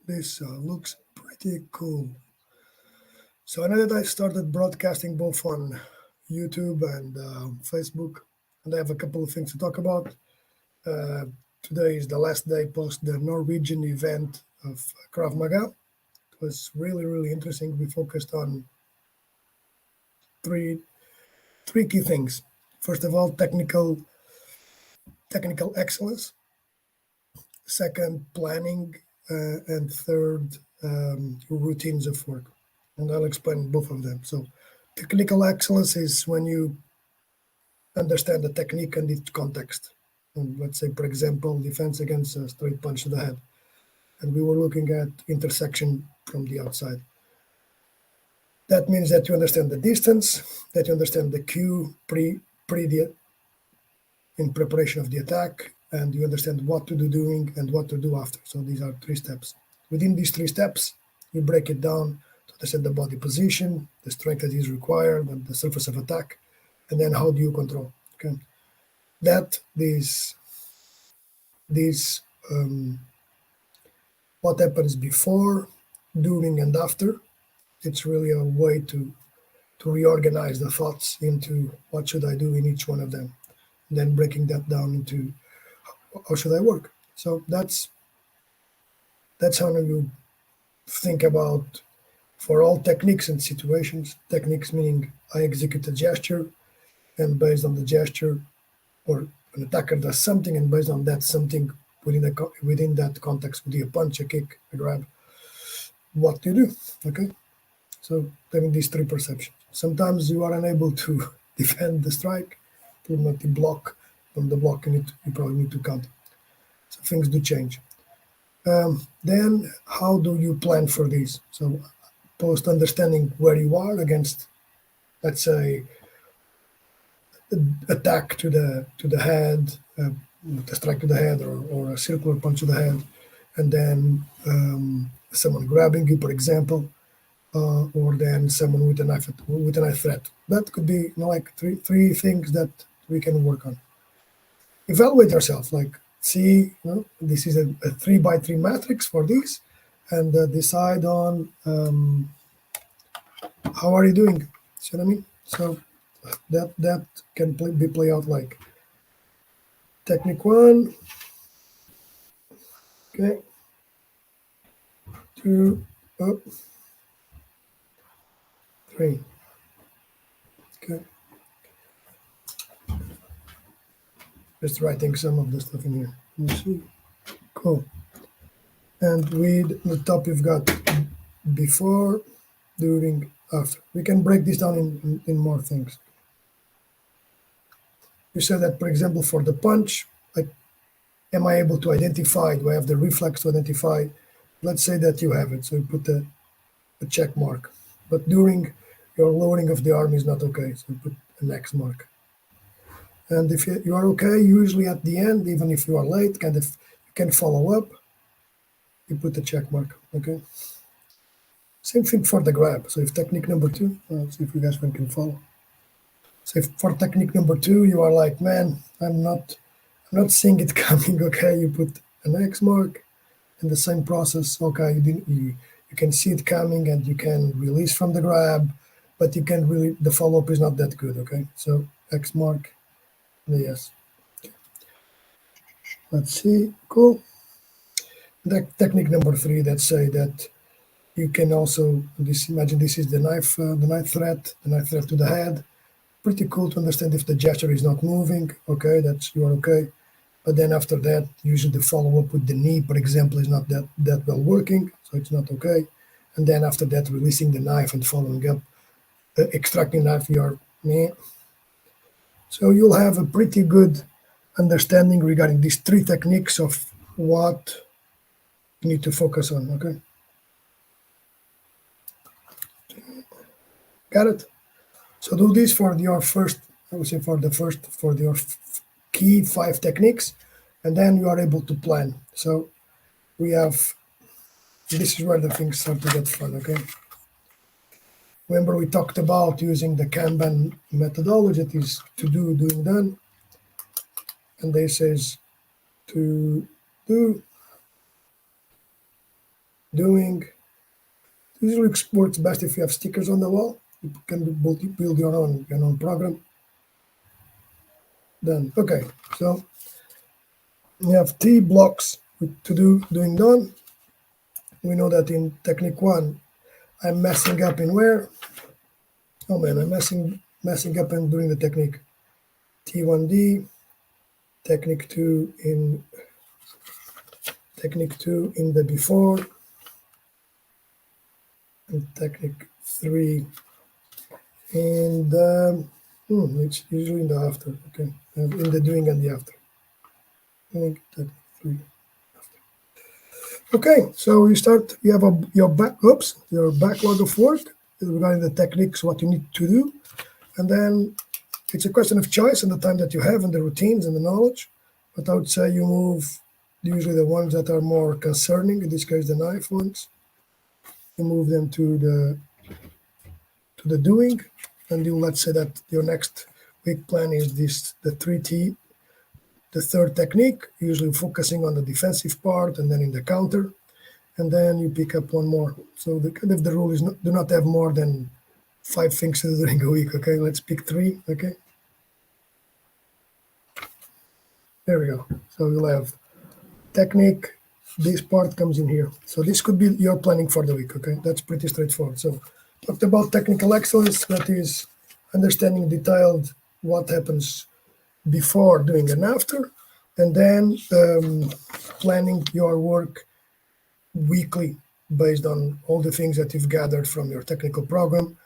This looks pretty cool. So I know that I started broadcasting both on YouTube and Facebook, and I have a couple of things to talk about. Uh, Today is the last day post the Norwegian event of Krav Maga. It was really, really interesting. We focused on three three key things. First of all, technical excellence. Second, planning, and third, routines of work. And I'll explain both of them. So, technical excellence is when you understand the technique and its context. And let's say, for example, defense against a straight punch to the head. And we were looking at intersection from the outside. That means that you understand the distance, that you understand the cue pre the in preparation of the attack, and you understand what to do during and what to do after. So these are three steps. Within these three steps, you break it down to understand the body position, the strength that is required, and the surface of attack, and then how do you control. Okay, that this what happens before, during, and after. It's really a way to reorganize the thoughts into what should I do in each one of them, and then breaking that down into how should I work. So that's how you think about for all techniques and situations. Techniques meaning I execute a gesture, and based on the gesture, or an attacker does something, and based on that something within that context, would be a punch, a kick, a grab, what do you do? Okay, so having these three perceptions. Sometimes you are unable to defend the strike, to not the block. From the block, you probably need to counter. So things do change. Then, how do you plan for this? So, post understanding where you are against, let's say, attack to the head, a strike to the head, or a circular punch to the head, and then someone grabbing you, for example, or then someone with a knife threat. That could be like three things that we can work on. Evaluate yourself, like see, this is a 3x3 matrix for this, and decide on how are you doing. See what I mean? So that can play out like technique 1, okay, 2, 3, okay. Just writing some of the stuff in here. You see, cool. And with the top, you've got before, during, after. We can break this down in more things. You said that, for example, for the punch, like, am I able to identify? Do I have the reflex to identify? Let's say that you have it, so you put a check mark. But during your lowering of the arm is not okay, so you put an X mark. And if you are okay, usually at the end, even if you are late, you can follow up. You put a check mark, okay? Same thing for the grab. So if technique number 2, let's see if you guys can follow. So if for technique number 2, you are like, man, I'm not seeing it coming, okay? You put an X mark, and the same process, okay, you can see it coming and you can release from the grab, but you can really, the follow-up is not that good, okay? So X mark, yes. Okay. Let's see, cool. Technique number 3, let's say that you can also, imagine this is the knife threat to the head. Pretty cool to understand if the gesture is not moving, okay, you are okay. But then after that, usually the follow-up with the knee, for example, is not that well working, so it's not okay. And then after that, releasing the knife and following up, extracting knife, you're meh. So you'll have a pretty good understanding regarding these 3 techniques of what you need to focus on, okay? Got it? So do this for your first, I would say for your key 5 techniques, and then you are able to plan. So we have, this is where the things start to get fun, okay? Remember we talked about using the Kanban methodology, that is to do, doing, done. And this is to do, doing. Usually works best if you have stickers on the wall. You can build your own program. Then okay, so we have T blocks to doing done. We know that in technique 1, I'm messing up in where? Oh man, I'm messing up in doing the technique T1D, technique 2 in the before, and technique 3 in the it's usually in the after. Okay, in the doing and the after. Technique 3. Okay, so you start. You have your backlog of work regarding the techniques, what you need to do, and then it's a question of choice and the time that you have and the routines and the knowledge. But I would say you move usually the ones that are more concerning. In this case, the knife ones. You move them to the doing, and you let's say that your next week plan is the 3T, the third technique, usually focusing on the defensive part and then in the counter. And then you pick up one more. So the rule is do not have more than 5 things to do during a week. Okay, let's pick 3. Okay, there we go. So you'll have technique. This part comes in here. So this could be your planning for the week. Okay, that's pretty straightforward. So talked about technical excellence. That is understanding detailed what happens before, during, and after, and then planning your work weekly based on all the things that you've gathered from your technical program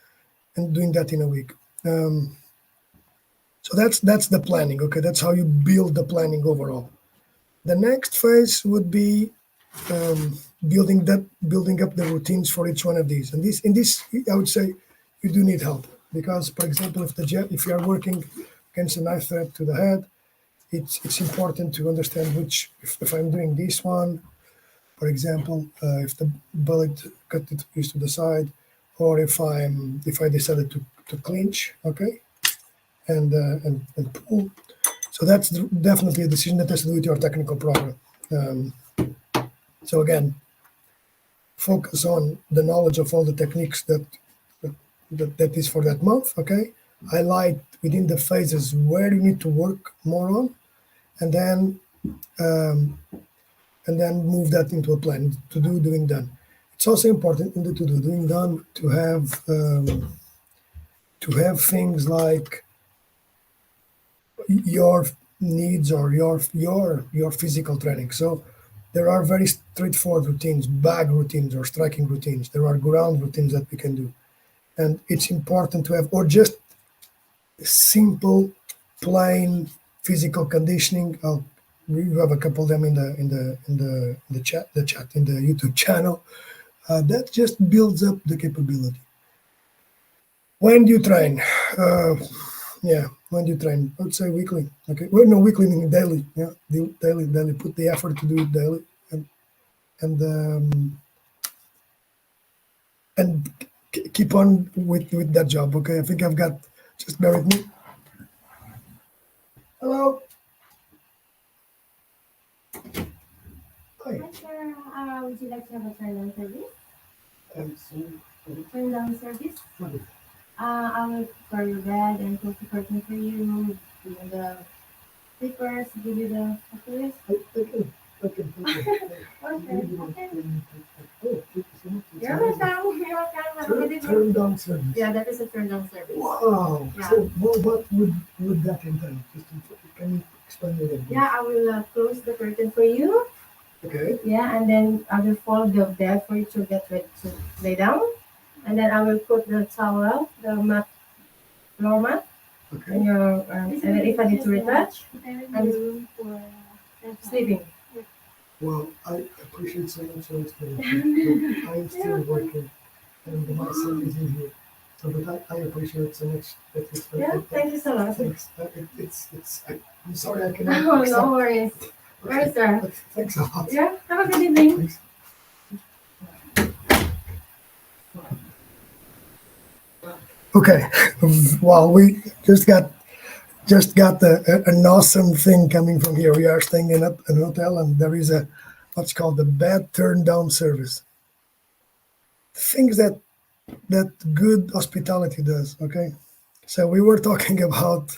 and doing that in a week. So that's the planning. Okay, that's how you build the planning overall. The next phase would be building up the routines for each one of these. And in this, I would say you do need help because, for example, if you are working against a knife threat to the head, it's important to understand if I'm doing this one, for example, if the bullet cut is to the side, or if I decided to clinch, okay, and pull. So that's definitely a decision that has to do with your technical program. So again, focus on the knowledge of all the techniques that is for that month. Okay, highlight within the phases where you need to work more on, and then move that into a plan to do, doing, done. It's also important in the to do, doing, done to have things like your needs or your physical training. So there are very straightforward routines, bag routines or striking routines. There are ground routines that we can do, and it's important to have, or just simple, plain physical conditioning. We have a couple of them in the chat in the YouTube channel. That just builds up the capability. When do you train? When do you train? I would say weekly. Okay, well, no, weekly meaning daily. Yeah, daily. Put the effort to do it daily, and keep on with that job. Okay, I think I've got. Just bear with me. Hello. Hi, sir. Would you like to have a turn down service? Turn down service? I will prepare your bed and close the curtain for you, give you the slippers, give you the necklace. Okay. Okay. You're welcome. You're welcome. Have a good evening. Turn down service. Yeah, that is a turn down service. Wow. Yeah. So what would that entail? Can you explain it? Yeah, I will close the curtain for you. Okay. Yeah, and then I will fold the bed for you to get ready to lay down. And then I will put the towel, the floor mat, Okay. and then if I need to retouch, I'm sleeping. Well, I appreciate so much your explanation. I'm still working, and my son is in here. So, but I appreciate so much that you explained. Yeah, thank you so much. Thanks. I'm sorry I cannot. Oh, no worries. Where is there? Thanks a lot. Yeah, have a good evening. Thanks. Okay. Well, we just got an awesome thing coming from here. We are staying in an hotel, and there is what's called the bed turn down service. things that good hospitality does. Okay, so we were talking about.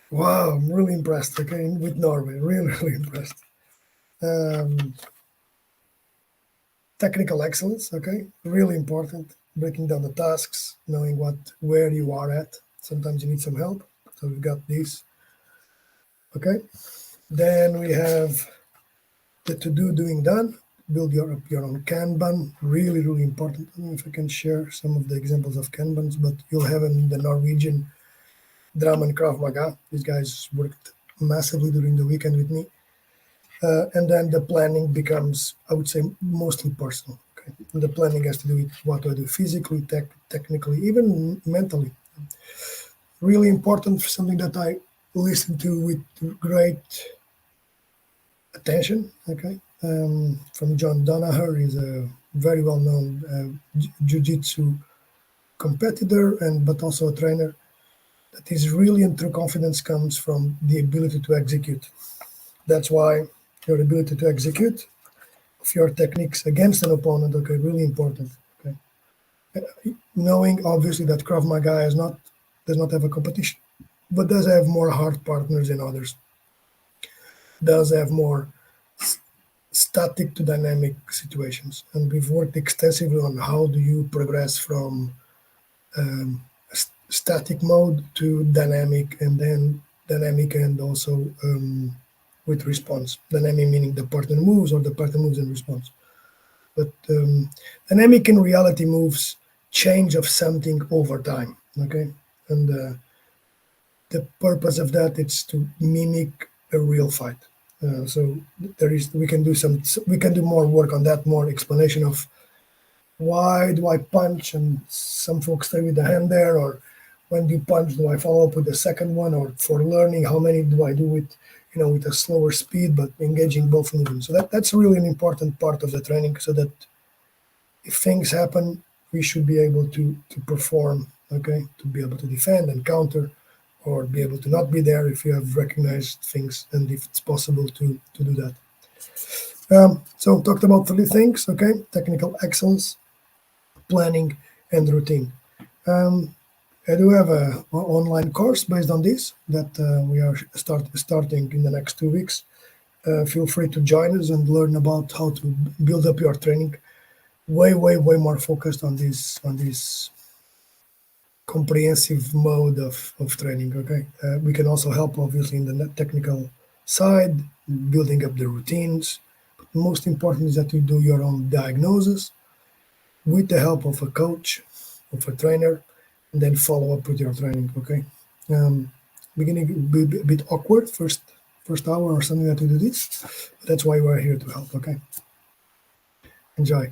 Wow, I'm really impressed. Okay, with Norway, really, really impressed. Um, Technical excellence. Okay, really important. Breaking down the tasks, knowing where you are at. Sometimes you need some help. So we've got this. Okay, then we have the to do doing done. Build your own Kanban. Really, really important. I don't know if I can share some of the examples of Kanbans, but you'll have in the Norwegian drama and Krav Maga. These guys worked massively during the weekend with me. And then the planning becomes, I would say, mostly personal. Okay, and the planning has to do with what do I do physically, technically, even mentally. Really important, something that I listen to with great attention. Okay, from John Donaher. He's a very well-known jiu-jitsu competitor and but also a trainer. That is really and true confidence comes from the ability to execute. That's why your ability to execute of your techniques against an opponent, okay, really important. Okay, knowing obviously that Krav Maga does not have a competition, but does have more hard partners than others. Does have more static to dynamic situations, and we've worked extensively on how do you progress from static mode to dynamic, and then dynamic and also with response. Dynamic meaning the partner moves or the partner moves in response. But dynamic in reality moves change of something over time. Okay, and the purpose of that is to mimic a real fight. So there is we can do more work on that, more explanation of why do I punch, and some folks stay with the hand there, or when do you punch, do I follow up with the second one, or for learning how many do I do with with a slower speed but engaging both movements. So that's really an important part of the training, so that if things happen, we should be able to perform, okay, to be able to defend and counter, or be able to not be there if you have recognized things and if it's possible to do that. So talked about three things, okay: technical excellence, planning, and routine. Um, I do have a online course based on this that we are starting in the next 2 weeks. Feel free to join us and learn about how to build up your training. Way more focused on this comprehensive mode of training. Okay, we can also help obviously in the technical side, building up the routines. But most important is that you do your own diagnosis with the help of a coach, of a trainer, and then follow up with your training. Okay, beginning will be a bit awkward first hour or something that you do this, but that's why we're here to help. Okay, enjoy.